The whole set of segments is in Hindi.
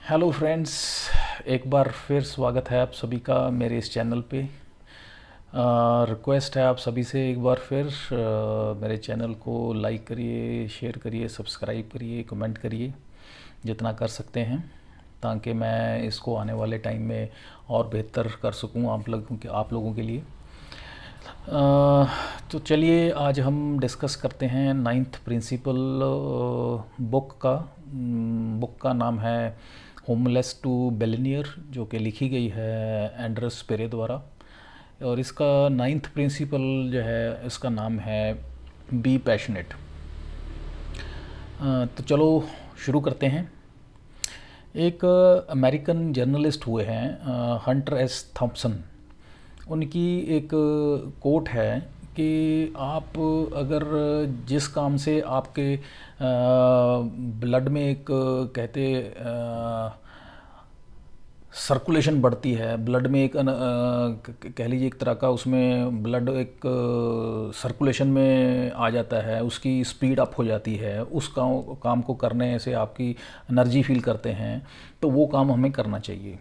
हेलो फ्रेंड्स, एक बार फिर स्वागत है आप सभी का मेरे इस चैनल पे। रिक्वेस्ट है आप सभी से एक बार फिर मेरे चैनल को लाइक करिए, शेयर करिए, सब्सक्राइब करिए, कमेंट करिए जितना कर सकते हैं, ताकि मैं इसको आने वाले टाइम में और बेहतर कर सकूं आप लोगों के लिए। तो चलिए आज हम डिस्कस करते हैं नाइन्थ प्रिंसिपल बुक का नाम है होमलेस टू बिलियनियर, जो कि लिखी गई है एंड्रस पेरे द्वारा। और इसका नाइन्थ प्रिंसिपल जो है, इसका नाम है बी पैशनेट। तो चलो शुरू करते हैं। एक अमेरिकन जर्नलिस्ट हुए हैं हंटर एस थॉम्पसन। उनकी एक कोट है कि आप अगर जिस काम से आपके ब्लड में एक कहते सर्कुलेशन बढ़ती है, ब्लड में एक कह लीजिए एक तरह का उसमें ब्लड एक सर्कुलेशन में आ जाता है, उसकी स्पीड अप हो जाती है, उस काम को करने से आपकी एनर्जी फील करते हैं, तो वो काम हमें करना चाहिए।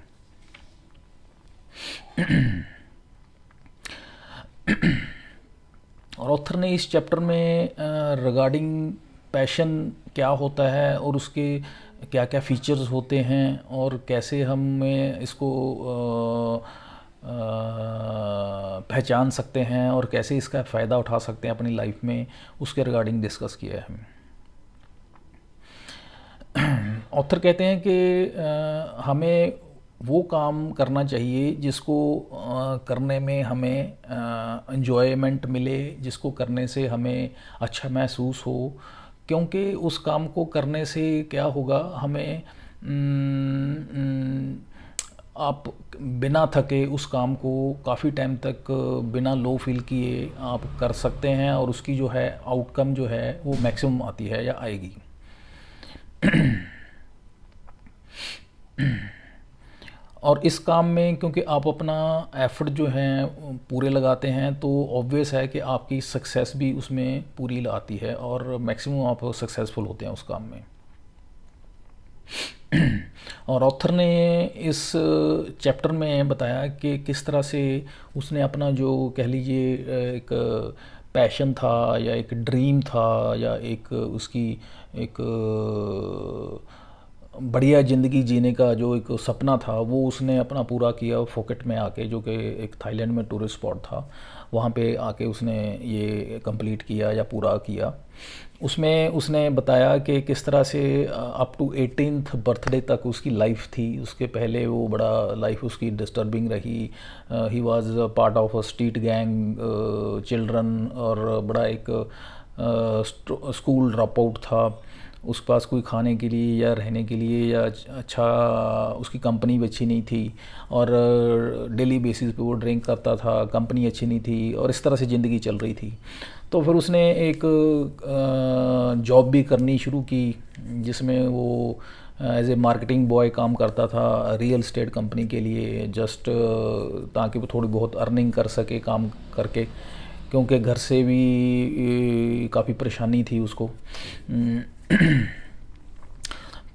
और ऑथर ने इस चैप्टर में रिगार्डिंग पैशन क्या होता है और उसके क्या क्या फीचर्स होते हैं और कैसे हमें इसको पहचान सकते हैं और कैसे इसका फ़ायदा उठा सकते हैं अपनी लाइफ में, उसके रिगार्डिंग डिस्कस किया है। ऑथर कहते हैं कि हमें वो काम करना चाहिए जिसको करने में हमें एंजॉयमेंट मिले, जिसको करने से हमें अच्छा महसूस हो। क्योंकि उस काम को करने से क्या होगा, हमें आप बिना थके उस काम को काफ़ी टाइम तक बिना लो फील किए आप कर सकते हैं, और उसकी जो है आउटकम जो है वो मैक्सिमम आती है या आएगी। और इस काम में क्योंकि आप अपना एफर्ट जो है पूरे लगाते हैं, तो ऑब्वियस है कि आपकी सक्सेस भी उसमें पूरी आती है और मैक्सिमम आप सक्सेसफुल होते हैं उस काम में। और ऑथर ने इस चैप्टर में बताया कि किस तरह से उसने अपना जो कह लीजिए एक पैशन था या एक ड्रीम था या एक उसकी एक बढ़िया ज़िंदगी जीने का जो एक सपना था, वो उसने अपना पूरा किया फोकेट में आके, जो कि एक थाईलैंड में टूरिस्ट स्पॉट था। वहाँ पे आके उसने ये कंप्लीट किया या पूरा किया। उसमें उसने बताया कि किस तरह से अप टू 18th बर्थडे तक उसकी लाइफ थी। उसके पहले वो बड़ा लाइफ उसकी डिस्टर्बिंग रही। He was part of a street gang children, और बड़ा एक स्कूल ड्रॉप आउट था। उसके पास कोई खाने के लिए या रहने के लिए या अच्छा उसकी कंपनी भी अच्छी नहीं थी, और डेली बेसिस पे वो ड्रिंक करता था, कंपनी अच्छी नहीं थी, और इस तरह से ज़िंदगी चल रही थी। तो फिर उसने एक जॉब भी करनी शुरू की, जिसमें वो एज ए मार्केटिंग बॉय काम करता था रियल एस्टेट कंपनी के लिए, जस्ट ताकि वो थोड़ी बहुत अर्निंग कर सके काम करके, क्योंकि घर से भी काफ़ी परेशानी थी उसको।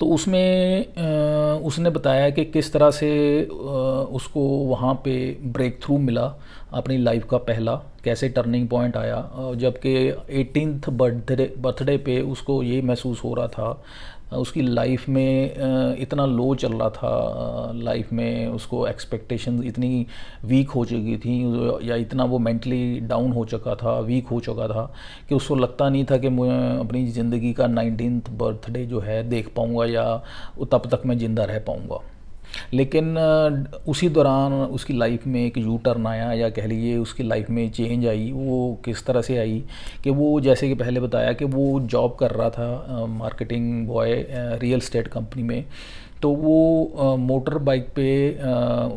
तो उसमें उसने बताया कि किस तरह से उसको वहाँ पे ब्रेक थ्रू मिला अपनी लाइफ का पहला, कैसे टर्निंग पॉइंट आया, जबकि 18th बर्थडे पे उसको ये महसूस हो रहा था उसकी लाइफ में इतना लो चल रहा था, लाइफ में उसको एक्सपेक्टेशंस इतनी वीक हो चुकी थी, या इतना वो मेंटली डाउन हो चुका था, वीक हो चुका था, कि उसको लगता नहीं था कि मैं अपनी ज़िंदगी का 19th बर्थडे जो है देख पाऊँगा या तब तक मैं ज़िंदा रह पाऊँगा। लेकिन उसी दौरान उसकी लाइफ में एक यू टर्न आया, या कह लीजिए उसकी लाइफ में चेंज आई। वो किस तरह से आई कि वो, जैसे कि पहले बताया, कि वो जॉब कर रहा था marketing boy real estate company में। तो वो मोटर बाइक पे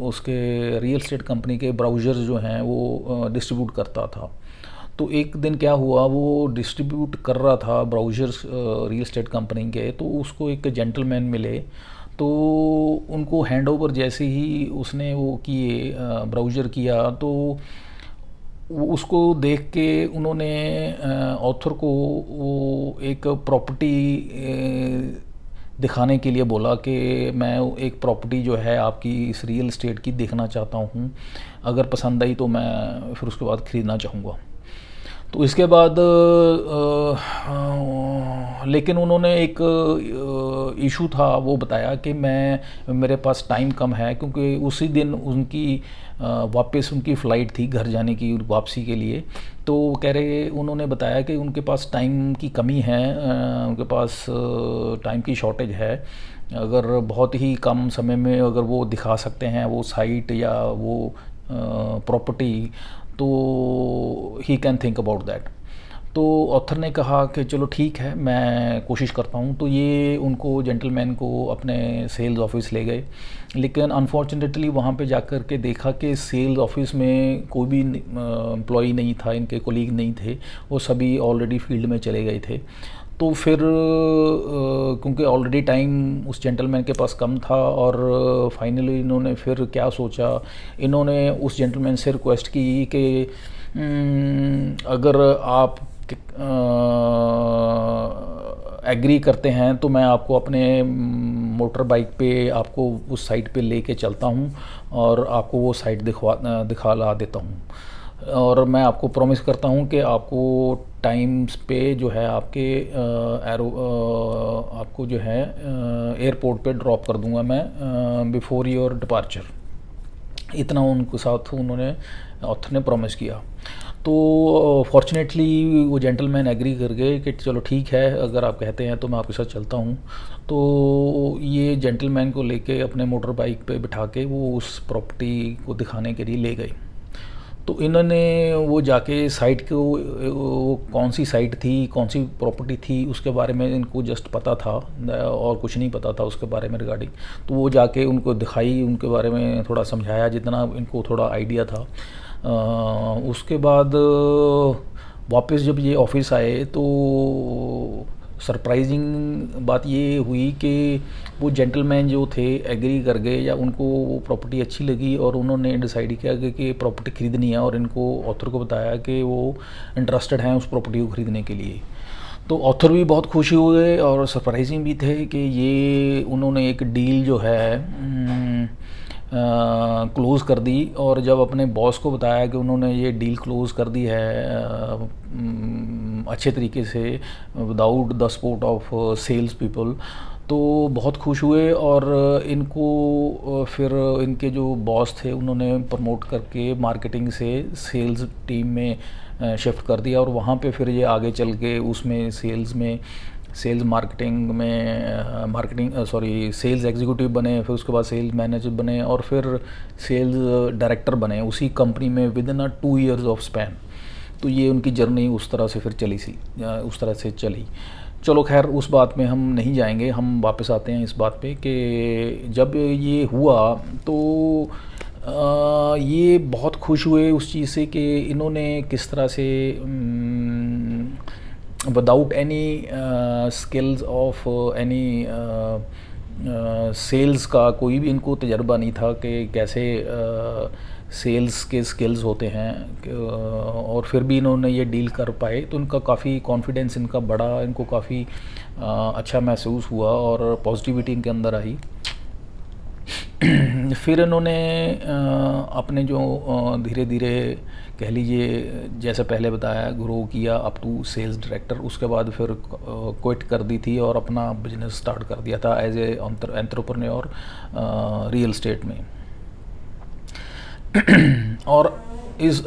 उसके रियल एस्टेट कंपनी के ब्राउज़र्स जो हैं वो डिस्ट्रीब्यूट करता था। तो एक दिन क्या हुआ, वो डिस्ट्रीब्यूट कर रहा था ब्राउज़र्स रियल एस्टेट कंपनी के, तो उसको एक जेंटलमैन मिले। तो उनको हैंड ओवर जैसे ही उसने वो किए, ब्राउज़र किया, तो उसको देख के उन्होंने ऑथर को वो एक प्रॉपर्टी दिखाने के लिए बोला कि मैं एक प्रॉपर्टी जो है आपकी इस रियल एस्टेट की देखना चाहता हूँ, अगर पसंद आई तो मैं फिर उसके बाद ख़रीदना चाहूँगा। तो इसके बाद लेकिन उन्होंने एक इशू था वो बताया कि मेरे पास टाइम कम है, क्योंकि उसी दिन उनकी वापस उनकी फ़्लाइट थी घर जाने की वापसी के लिए। तो कह रहे उन्होंने बताया कि उनके पास टाइम की कमी है, उनके पास टाइम की शॉर्टेज है। अगर बहुत ही कम समय में अगर वो दिखा सकते हैं वो साइट या वो प्रॉपर्टी, तो he can think about that. तो ऑथर ने कहा कि चलो ठीक है, मैं कोशिश करता हूँ। तो ये उनको जेंटलमैन को अपने सेल्स ऑफिस ले गए, लेकिन अनफॉर्चुनेटली वहाँ पे जाकर के देखा कि सेल्स ऑफिस में कोई भी एम्प्लॉई नहीं था, इनके कोलीग नहीं थे, वो सभी ऑलरेडी फील्ड में चले गए थे। तो फिर क्योंकि ऑलरेडी टाइम उस जेंटलमैन के पास कम था, और फाइनली इन्होंने फिर क्या सोचा, इन्होंने उस जेंटलमैन से रिक्वेस्ट की कि अगर आप एग्री करते हैं तो मैं आपको अपने मोटर बाइक पे आपको उस साइट पे लेके चलता हूँ और आपको वो साइट दिखा ला देता हूँ, और मैं आपको प्रॉमिस करता हूँ कि आपको टाइम्स पे जो है आपके आपको जो है एयरपोर्ट पे ड्रॉप कर दूँगा मैं बिफोर योर डिपार्चर। इतना उनके साथ उन्होंने ऑथर ने प्रॉमिस किया। तो फॉर्चुनेटली वो जेंटलमैन एग्री कर गए कि चलो ठीक है, अगर आप कहते हैं तो मैं आपके साथ चलता हूँ। तो ये जेंटलमैन को लेके अपने मोटर बाइक पे बिठा के वो उस प्रॉपर्टी को दिखाने के लिए ले गए। तो इन्होंने वो जाके साइट को, वो कौन सी साइट थी, कौन सी प्रॉपर्टी थी, उसके बारे में इनको जस्ट पता था और कुछ नहीं पता था उसके बारे में रिगार्डिंग। तो वो जाके उनको दिखाई, उनके बारे में थोड़ा समझाया जितना इनको थोड़ा आइडिया था। उसके बाद वापस जब ये ऑफिस आए तो सरप्राइजिंग बात ये हुई कि वो जेंटलमैन जो थे एग्री कर गए, या उनको वो प्रॉपर्टी अच्छी लगी और उन्होंने डिसाइड किया कि प्रॉपर्टी ख़रीदनी है, और इनको ऑथर को बताया कि वो इंटरेस्टेड हैं उस प्रॉपर्टी को ख़रीदने के लिए। तो ऑथर भी बहुत खुश हुए और सरप्राइजिंग भी थे कि ये उन्होंने एक डील जो है क्लोज़ कर दी। और जब अपने बॉस को बताया कि उन्होंने ये डील क्लोज़ कर दी है अच्छे तरीके से without the support of sales people, तो बहुत खुश हुए। और इनको फिर इनके जो बॉस थे उन्होंने प्रमोट करके मार्केटिंग से सेल्स टीम में शिफ्ट कर दिया, और वहाँ पे फिर ये आगे चल के उसमें सेल्स सेल्स एग्जीक्यूटिव बने, फिर उसके बाद सेल्स मैनेजर बने, और फिर सेल्स डायरेक्टर बने उसी कंपनी में with in 2 years of span. तो ये उनकी जर्नी उस तरह से फिर उस तरह से चली। चलो खैर, उस बात में हम नहीं जाएंगे, हम वापस आते हैं इस बात पे कि जब ये हुआ तो ये बहुत खुश हुए उस चीज़ से कि इन्होंने किस तरह से without any skills of any sales का कोई भी इनको तजर्बा नहीं था कि कैसे सेल्स के स्किल्स होते हैं, और फिर भी इन्होंने ये डील कर पाए। तो इनका काफ़ी कॉन्फिडेंस इनका बढ़ा, इनको काफ़ी अच्छा महसूस हुआ और पॉजिटिविटी इनके अंदर आई। फिर इन्होंने अपने जो धीरे धीरे कह लीजिए जैसे पहले बताया ग्रो किया अप टू सेल्स डायरेक्टर। उसके बाद फिर क्विट कर दी थी और अपना बिजनेस स्टार्ट कर दिया था as a entrepreneur real estate में। और इस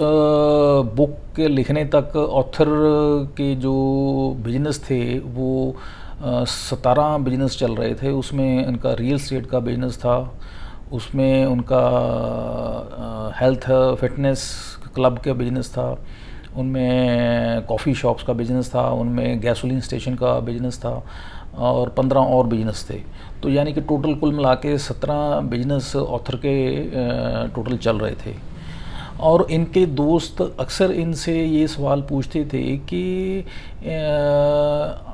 बुक के लिखने तक ऑथर के जो बिजनेस थे वो 17 बिजनेस चल रहे थे। उसमें उनका रियल एस्टेट का बिजनेस था, उसमें उनका हेल्थ फिटनेस क्लब का बिजनेस था, उनमें कॉफ़ी शॉप्स का बिजनेस था, उनमें गैसोलीन स्टेशन का बिजनेस था, और 15 और बिजनेस थे। तो यानी कि टोटल कुल मिला के 17 बिजनेस ऑथर के टोटल चल रहे थे। और इनके दोस्त अक्सर इनसे ये सवाल पूछते थे कि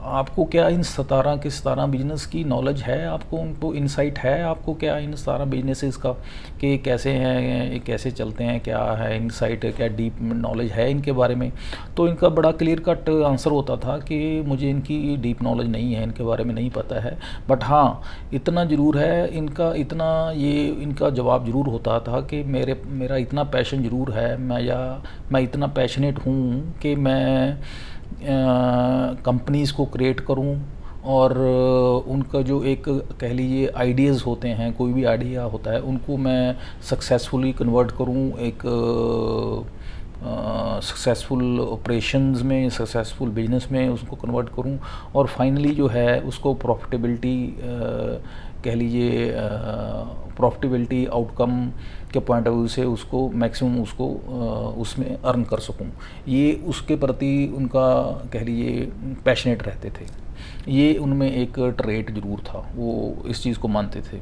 आपको क्या इन 17 के 17 बिजनेस की नॉलेज है, आपको उनको इंसाइट है, आपको क्या इन 17 बिजनेसेस का कि कैसे हैं, ये कैसे चलते हैं, क्या है इंसाइट, क्या डीप नॉलेज है इनके बारे में। तो इनका बड़ा क्लियर कट आंसर होता था कि मुझे इनकी डीप नॉलेज नहीं है, इनके बारे में नहीं पता है, बट हाँ इतना ज़रूर है, इनका जवाब ज़रूर होता था कि मेरा इतना पैशन ज़रूर है, मैं इतना पैशनेट हूँ कि मैं कंपनीज़ को क्रिएट करूं और उनका जो एक कह लीजिए आइडियाज़ होते हैं, कोई भी आइडिया होता है उनको मैं सक्सेसफुली कन्वर्ट करूं एक सक्सेसफुल ऑपरेशंस में, सक्सेसफुल बिजनेस में उसको कन्वर्ट करूं और फाइनली जो है उसको प्रॉफिटेबिलिटी कह लीजिए प्रॉफिटेबिलिटी आउटकम के पॉइंट ऑफ व्यू से उसको मैक्सिमम उसको उसमें अर्न कर सकूं। ये उसके प्रति उनका कह लीजिए पैशनेट रहते थे, ये उनमें एक ट्रेट ज़रूर था, वो इस चीज़ को मानते थे।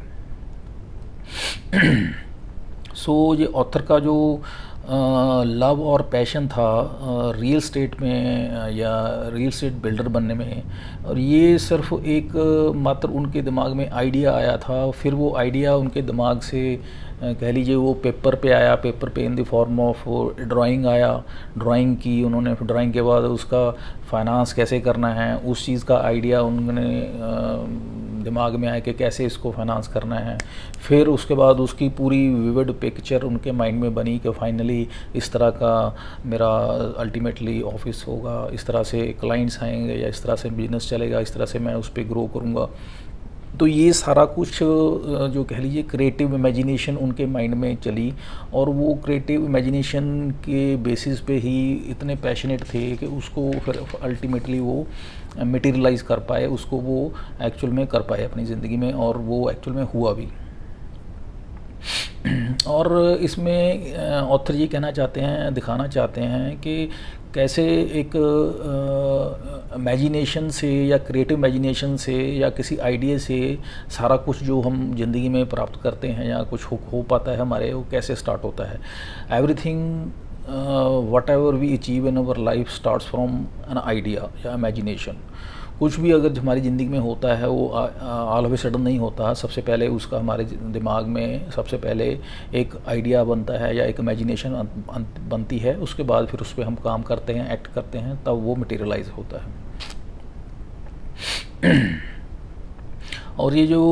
सो ये ऑथर का जो लव और पैशन था रियल स्टेट में या रियल स्टेट बिल्डर बनने में, और ये सिर्फ एक मात्र उनके दिमाग में आइडिया आया था, फिर वो आइडिया उनके दिमाग से कह लीजिए वो पेपर पे आया, पेपर पे in the form of drawing आया, ड्राइंग की उन्होंने, फिर ड्राइंग के बाद उसका फाइनेंस कैसे करना है उस चीज़ का आइडिया उन्होंने दिमाग में आया कि कैसे इसको फाइनेंस करना है, फिर उसके बाद उसकी पूरी विविड पिक्चर उनके माइंड में बनी कि फाइनली इस तरह का मेरा अल्टीमेटली ऑफिस होगा, इस तरह से क्लाइंट्स आएंगे या इस तरह से बिजनेस चलेगा, इस तरह से मैं उस पर ग्रो करूँगा। तो ये सारा कुछ जो कह लीजिए क्रिएटिव इमेजिनेशन उनके माइंड में चली, और वो क्रिएटिव इमेजिनेशन के बेसिस पे ही इतने पैशनेट थे कि उसको फिर अल्टीमेटली वो मटेरियलाइज कर पाए, उसको वो एक्चुअल में कर पाए अपनी ज़िंदगी में, और वो एक्चुअल में हुआ भी। और इसमें ऑथर ये कहना चाहते हैं, दिखाना चाहते हैं कि कैसे एक इमेजिनेशन से या क्रिएटिव इमेजिनेशन से या किसी आइडिया से सारा कुछ जो हम ज़िंदगी में प्राप्त करते हैं या कुछ हो पाता है हमारे, वो कैसे स्टार्ट होता है। Everything whatever we achieve in our life starts from an idea या इमेजिनेशन। कुछ भी अगर हमारी ज़िंदगी में होता है वो ऑल ऑफ ए सडन नहीं होता, सबसे पहले उसका हमारे दिमाग में सबसे पहले एक आइडिया बनता है या एक इमेजिनेशन बनती है, उसके बाद फिर उस पर हम काम करते हैं, एक्ट करते हैं, तब वो मटेरियलाइज होता है। और ये जो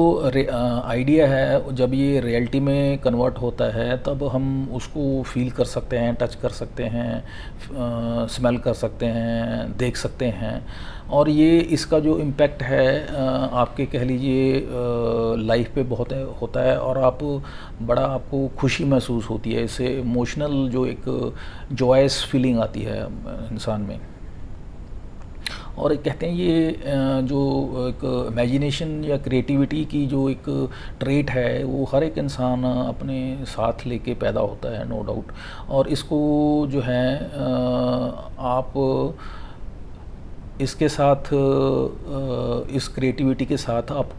आइडिया है जब ये रियलिटी में कन्वर्ट होता है तब हम उसको फील कर सकते हैं, टच कर सकते हैं, स्मेल कर सकते हैं, देख सकते हैं, और ये इसका जो इम्पैक्ट है आपके कह लीजिए लाइफ पे बहुत होता है, और आपको खुशी महसूस होती है, इससे इमोशनल जो एक जॉयस फीलिंग आती है इंसान में। और कहते हैं ये जो एक इमेजिनेशन या क्रिएटिविटी की जो एक ट्रेट है वो हर एक इंसान अपने साथ लेके पैदा होता है, नो डाउट। और इसको जो है आप इसके साथ इस क्रिएटिविटी के साथ आप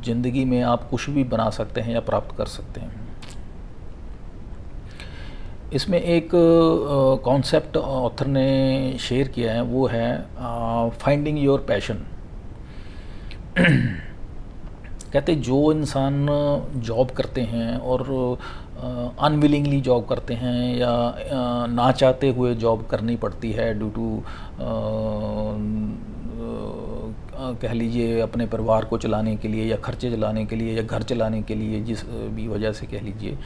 ज़िंदगी में आप कुछ भी बना सकते हैं या प्राप्त कर सकते हैं। इसमें एक कॉन्सेप्ट ऑथर ने शेयर किया है, वो है फाइंडिंग योर पैशन। कहते जो इंसान जॉब करते हैं और अनविलिंगली जॉब करते हैं या ना चाहते हुए जॉब करनी पड़ती है ड्यू टू कह लीजिए अपने परिवार को चलाने के लिए या खर्चे चलाने के लिए या घर चलाने के लिए, जिस भी वजह से कह लीजिए,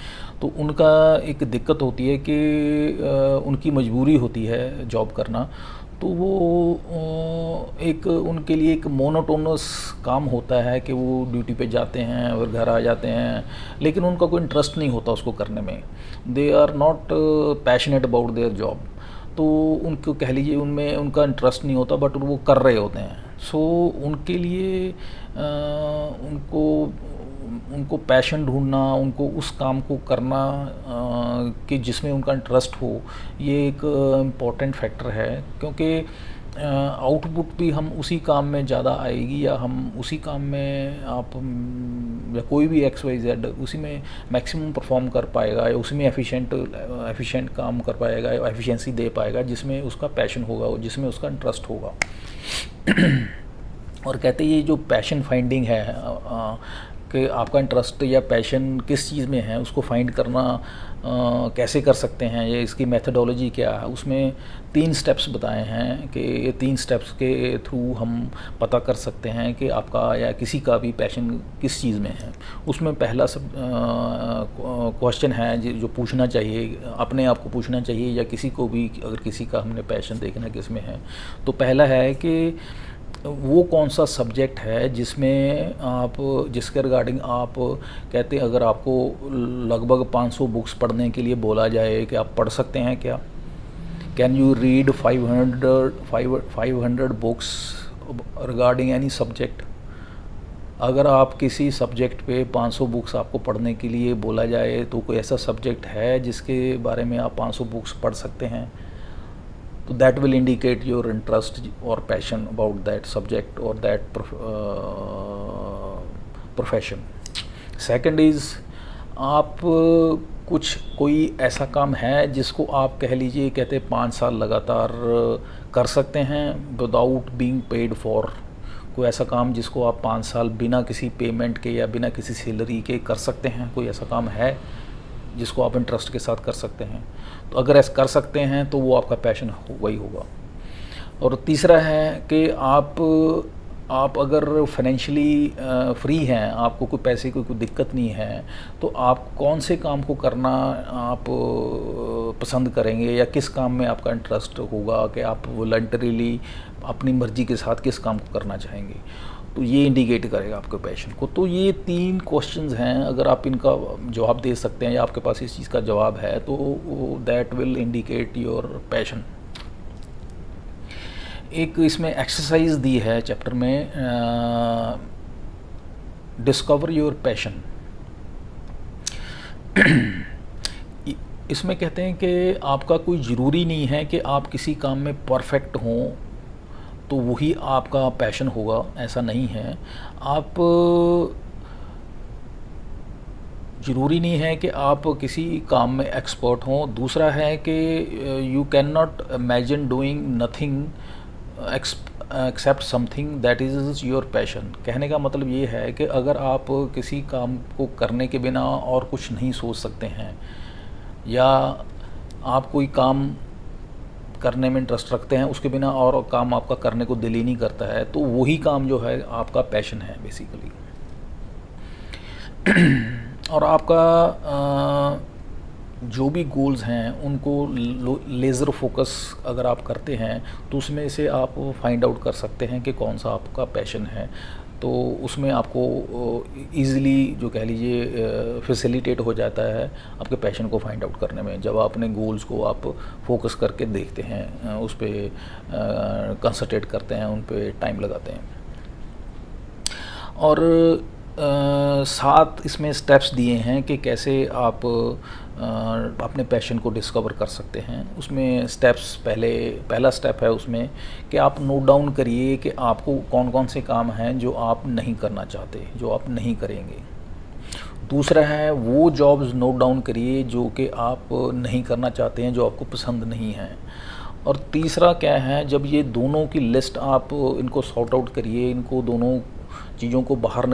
तो उनका एक दिक्कत होती है कि उनकी मजबूरी होती है जॉब करना, तो वो एक उनके लिए एक मोनोटोनस काम होता है कि वो ड्यूटी पे जाते हैं और घर आ जाते हैं, लेकिन उनका कोई इंटरेस्ट नहीं होता उसको करने में। They are not passionate about their job, तो उनको कह लीजिए उनमें उनका इंटरेस्ट नहीं होता, बट वो कर रहे होते हैं। सो उनके लिए उनको पैशन ढूंढना, उनको उस काम को करना कि जिसमें उनका इंटरेस्ट हो, ये एक इम्पॉर्टेंट फैक्टर है। क्योंकि आउटपुट भी हम उसी काम में ज़्यादा आएगी, या हम उसी काम में आप या कोई भी XYZ उसी में मैक्सिमम परफॉर्म कर पाएगा, या उसी में एफिशिएंट काम कर पाएगा, या एफिशिएंसी दे पाएगा जिसमें उसका पैशन होगा, जिसमें उसका इंटरेस्ट होगा। और कहते ये जो पैशन फाइंडिंग है, कि आपका इंटरेस्ट या पैशन किस चीज़ में है, उसको फाइंड करना कैसे कर सकते हैं, ये इसकी मेथडोलॉजी क्या है, उसमें 3 स्टेप्स बताए हैं कि ये 3 स्टेप्स के थ्रू हम पता कर सकते हैं कि आपका या किसी का भी पैशन किस चीज़ में है। उसमें पहला सब क्वेश्चन है जो पूछना चाहिए, अपने आप को पूछना चाहिए, या किसी को भी, अगर किसी का हमने पैशन देखना किस में है, तो पहला है कि वो कौन सा सब्जेक्ट है जिसके रिगार्डिंग आप कहते हैं, अगर आपको लगभग 500 बुक्स पढ़ने के लिए बोला जाए कि आप पढ़ सकते हैं क्या, can you read 500 books regarding any subject. अगर आप किसी सब्जेक्ट पे 500 बुक्स आपको पढ़ने के लिए बोला जाए, तो कोई ऐसा सब्जेक्ट है जिसके बारे में आप 500 बुक्स पढ़ सकते हैं, तो that will indicate your interest or passion about that subject or that profession. Second is, आप कोई ऐसा काम है जिसको आप कह लीजिए, कहते 5 साल लगातार कर सकते हैं विदाउट बीइंग पेड फॉर। कोई ऐसा काम जिसको आप 5 साल बिना किसी पेमेंट के या बिना किसी सैलरी के कर सकते हैं, कोई ऐसा काम है जिसको आप इंटरेस्ट के साथ कर सकते हैं। तो अगर ऐसा कर सकते हैं तो वो आपका पैशन होगा ही होगा। और तीसरा है कि आप अगर फाइनेंशियली फ्री हैं, आपको कोई पैसे की कोई दिक्कत नहीं है, तो आप कौन से काम को करना आप पसंद करेंगे, या किस काम में आपका इंटरेस्ट होगा, कि आप वॉलंटरीली अपनी मर्ज़ी के साथ किस काम को करना चाहेंगे। तो ये इंडिकेट करेगा आपके पैशन को। तो ये 3 क्वेश्चंस हैं, अगर आप इनका जवाब दे सकते हैं या आपके पास इस चीज़ का जवाब है, तो that will indicate your passion. एक इसमें एक्सरसाइज दी है चैप्टर में, डिस्कवर योर पैशन। इसमें कहते हैं कि आपका कोई ज़रूरी नहीं है कि आप किसी काम में परफेक्ट हों तो वही आपका पैशन होगा, ऐसा नहीं है। आप ज़रूरी नहीं है कि आप किसी काम में एक्सपर्ट हों। दूसरा है कि you can not imagine doing nothing accept something that is your passion. कहने का मतलब ये है कि अगर आप किसी काम को करने के बिना और कुछ नहीं सोच सकते हैं, या आप कोई काम करने में इंटरेस्ट रखते हैं, उसके बिना और काम आपका करने को दिल ही नहीं करता है, तो वही काम जो है आपका पैशन है बेसिकली। और आपका जो भी गोल्स हैं उनको लेज़र फोकस अगर आप करते हैं, तो उसमें से आप फाइंड आउट कर सकते हैं कि कौन सा आपका पैशन है। तो उसमें आपको ईज़िली जो कह लीजिए फैसिलिटेट हो जाता है आपके पैशन को फाइंड आउट करने में, जब आप अपने गोल्स को आप फोकस करके देखते हैं, उस पर कंसंट्रेट करते हैं, उन पे टाइम लगाते हैं। और 7 इसमें स्टेप्स दिए हैं कि कैसे आप अपने पैशन को डिस्कवर कर सकते हैं। उसमें स्टेप्स, पहला स्टेप है उसमें कि आप नोट डाउन करिए कि आपको कौन कौन से काम हैं जो आप नहीं करना चाहते, जो आप नहीं करेंगे। दूसरा है वो जॉब्स नोट डाउन करिए जो कि आप नहीं करना चाहते हैं, जो आपको पसंद नहीं हैं। और तीसरा क्या है, जब ये दोनों की लिस्ट आप इनको सॉर्ट आउट करिए, इनको दोनों चीज़ों को बाहर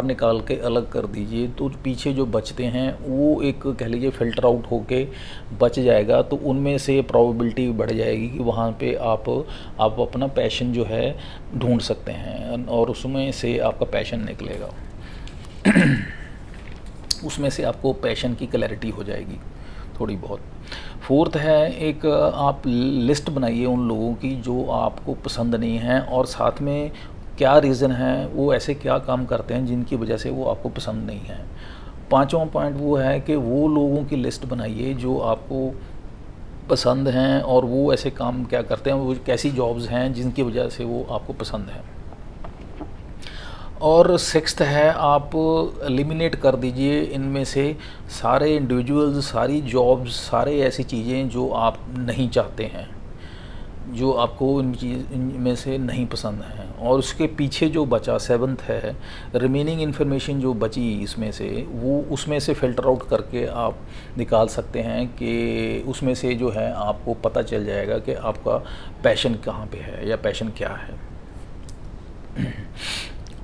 निकाल के अलग कर दीजिए, तो पीछे जो बचते हैं वो एक कह लीजिए फ़िल्टर आउट होके बच जाएगा। तो उनमें से प्रोबेबिलिटी बढ़ जाएगी कि वहाँ पे आप अपना पैशन जो है ढूंढ सकते हैं, और उसमें से आपका पैशन निकलेगा। उसमें से आपको पैशन की क्लैरिटी हो जाएगी थोड़ी बहुत। फोर्थ है, एक आप लिस्ट बनाइए उन लोगों की जो आपको पसंद नहीं हैं, और साथ में क्या रीज़न है, वो ऐसे क्या काम करते हैं जिनकी वजह से वो आपको पसंद नहीं है। 5वां पॉइंट वो है कि वो लोगों की लिस्ट बनाइए जो आपको पसंद हैं, और वो ऐसे काम क्या करते हैं, वो कैसी जॉब्स हैं जिनकी वजह से वो आपको पसंद है। और 6th है, आप एलिमिनेट कर दीजिए इनमें से सारे इंडिविजुअल्स, सारी जॉब्स, सारे ऐसी चीज़ें जो आप नहीं चाहते हैं। जो आपको इनमें से नहीं पसंद है, और उसके पीछे जो बचा सेवन्थ है, रिमेनिंग इन्फॉर्मेशन जो बची इसमें से, वो उसमें से फ़िल्टर आउट करके आप निकाल सकते हैं कि उसमें से जो है आपको पता चल जाएगा कि आपका पैशन कहाँ पे है या पैशन क्या है।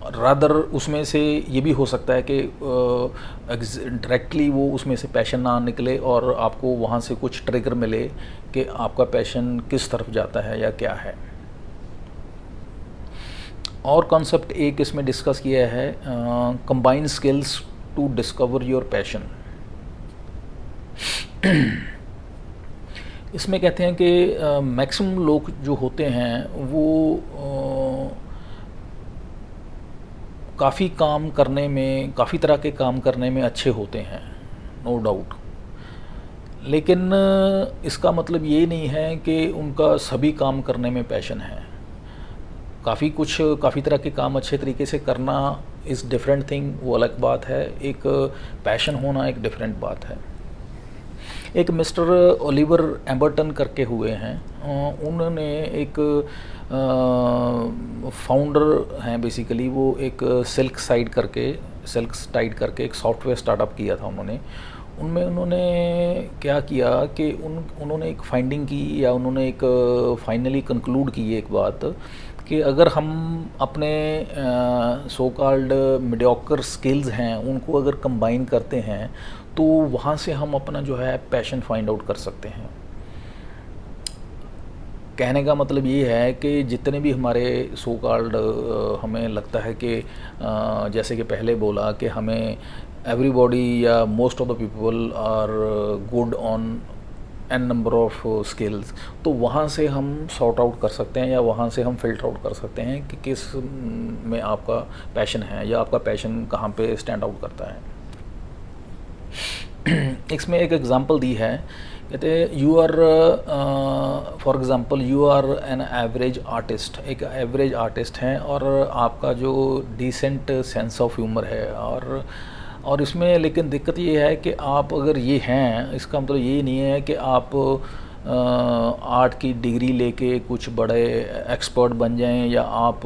रादर उसमें से ये भी हो सकता है कि डायरेक्टली वो उसमें से पैशन ना निकले और आपको वहाँ से कुछ ट्रिगर मिले कि आपका पैशन किस तरफ जाता है या क्या है। और कॉन्सेप्ट एक इसमें डिस्कस किया है, combine skills to discover your passion. इसमें कहते हैं कि मैक्सिमम लोग जो होते हैं वो काफ़ी काम करने में, काफ़ी तरह के काम करने में अच्छे होते हैं, नो डाउट, लेकिन इसका मतलब ये नहीं है कि उनका सभी काम करने में पैशन है। काफ़ी तरह के काम अच्छे तरीके से करना इज़ डिफरेंट थिंग, वो अलग बात है। एक पैशन होना एक डिफरेंट बात है। एक मिस्टर ओलिवर एम्बर्टन करके हुए हैं, उन्होंने एक फाउंडर हैं बेसिकली, वो एक सिल्क टाइड करके एक सॉफ्टवेयर स्टार्टअप किया था उन्होंने। उन्होंने क्या किया कि उन्होंने एक फाइंडिंग की, या उन्होंने एक फाइनली कंक्लूड की एक बात कि अगर हम अपने सो कॉल्ड मीडियोकर स्किल्स हैं उनको अगर कंबाइन करते हैं तो वहाँ से हम अपना जो है पैशन फाइंड आउट कर सकते हैं। कहने का मतलब ये है कि जितने भी हमारे सो कॉल्ड हमें लगता है कि जैसे कि पहले बोला कि हमें एवरीबॉडी या most of the people are good on an number of skills, तो वहाँ से हम सॉर्ट आउट कर सकते हैं या वहाँ से हम फिल्टर आउट कर सकते हैं कि किस में आपका पैशन है या आपका पैशन कहाँ पे स्टैंड आउट करता है। इसमें एक एग्जांपल दी है, कहते हैं you are for example you are an average artist, एक एवरेज आर्टिस्ट हैं और आपका जो डिसेंट सेंस ऑफ ह्यूमर है, और इसमें लेकिन दिक्कत ये है कि आप अगर ये हैं, इसका मतलब ये नहीं है कि आप आर्ट की डिग्री लेके कुछ बड़े एक्सपर्ट बन जाएं, या आप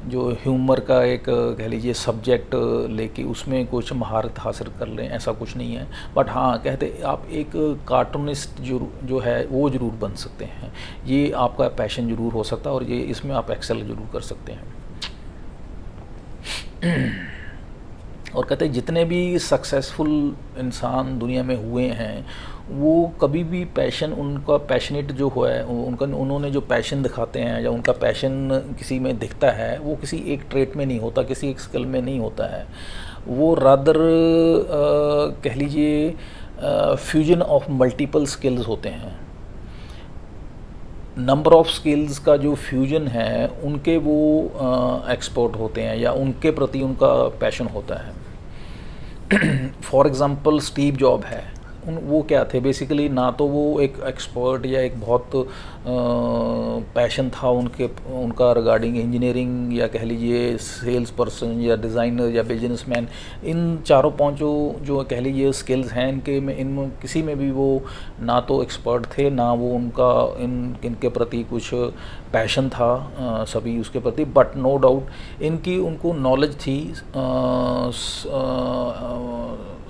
जो ह्यूमर का एक कह लीजिए सब्जेक्ट लेके उसमें कुछ महारत हासिल कर लें, ऐसा कुछ नहीं है। बट हाँ, कहते आप एक कार्टूनिस्ट जो है वो ज़रूर बन सकते हैं, ये आपका पैशन ज़रूर हो सकता है और ये इसमें आप एक्सेल ज़रूर कर सकते हैं। और कहते हैं जितने भी सक्सेसफुल इंसान दुनिया में हुए हैं वो कभी भी पैशन, उनका पैशनेट जो हुआ है, उन्होंने जो पैशन दिखाते हैं या उनका पैशन किसी में दिखता है, वो किसी एक ट्रेट में नहीं होता, किसी एक स्किल में नहीं होता है, वो रादर कह लीजिए फ्यूजन ऑफ मल्टीपल स्किल्स होते हैं। नंबर ऑफ स्किल्स का जो फ्यूजन है उनके वो एक्सपर्ट होते हैं या उनके प्रति उनका पैशन होता है। फॉर एग्ज़ाम्पल स्टीव जॉब है, वो क्या थे बेसिकली, ना तो वो एक एक्सपर्ट या एक बहुत पैशन था उनका रिगार्डिंग इंजीनियरिंग या कह लीजिए सेल्स पर्सन या डिज़ाइनर या बिजनेसमैन, इन चारों पांचों जो कह लीजिए स्किल्स हैं इनमें किसी में भी वो ना तो एक्सपर्ट थे, ना वो उनका इनके प्रति कुछ पैशन था सभी उसके प्रति। बट नो डाउट उनको नॉलेज थी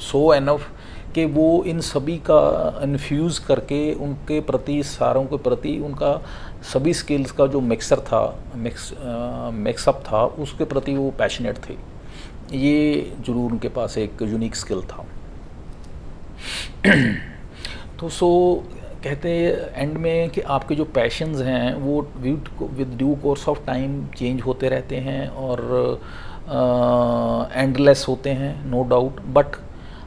सो एनफ कि वो इन सभी का इन्फ्यूज़ करके उनके प्रति, सारों के प्रति उनका सभी स्किल्स का जो मिक्सअप था उसके प्रति वो पैशनेट थे। ये ज़रूर उनके पास एक यूनिक स्किल था। तो कहते हैं एंड में कि आपके जो पैशंस हैं वो with due course of time change होते रहते हैं और एंडलेस होते हैं, नो डाउट। बट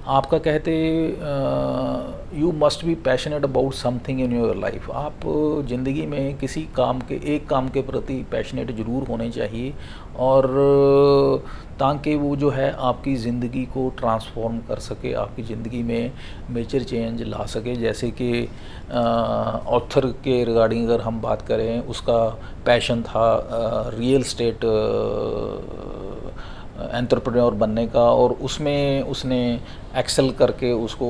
आपका कहते you must be passionate about something in your life. आप ज़िंदगी में किसी एक काम के प्रति पैशनेट ज़रूर होने चाहिए, और ताकि वो जो है आपकी ज़िंदगी को ट्रांसफॉर्म कर सके, आपकी ज़िंदगी में मेजर चेंज ला सके। जैसे कि ऑथर के रिगार्डिंग अगर हम बात करें, उसका पैशन था रियल एस्टेट एंटरप्रेन्योर बनने का, और उसमें उसने एक्सेल करके उसको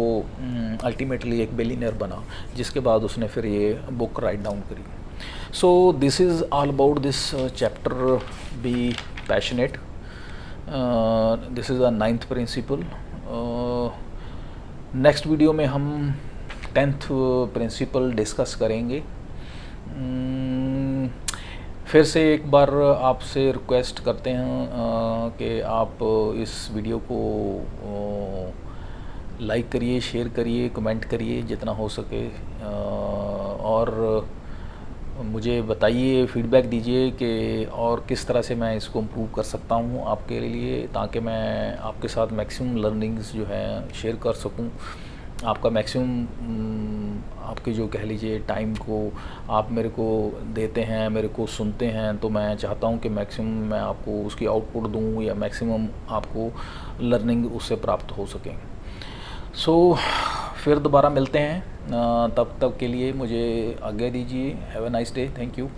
अल्टीमेटली एक बिलियनर बना, जिसके बाद उसने फिर ये बुक राइट डाउन करी। So this is all about this chapter, be passionate. This is the 9th principle. Next video में हम 10th प्रिंसिपल डिस्कस करेंगे. फिर से एक बार आपसे रिक्वेस्ट करते हैं कि आप इस वीडियो को लाइक करिए, शेयर करिए, कमेंट करिए जितना हो सके, और मुझे बताइए, फीडबैक दीजिए कि और किस तरह से मैं इसको इम्प्रूव कर सकता हूँ आपके लिए, ताकि मैं आपके साथ मैक्सिमम लर्निंग्स जो है शेयर कर सकूँ. आपका मैक्सिमम आपके जो कह लीजिए टाइम को आप मेरे को देते हैं, मेरे को सुनते हैं, तो मैं चाहता हूँ कि मैक्सिमम मैं आपको उसकी आउटपुट दूँ या मैक्सिमम आपको लर्निंग उससे प्राप्त हो सके. सो फिर दोबारा मिलते हैं. तब तक के लिए मुझे आज्ञा दीजिए. Have a nice day. Thank you.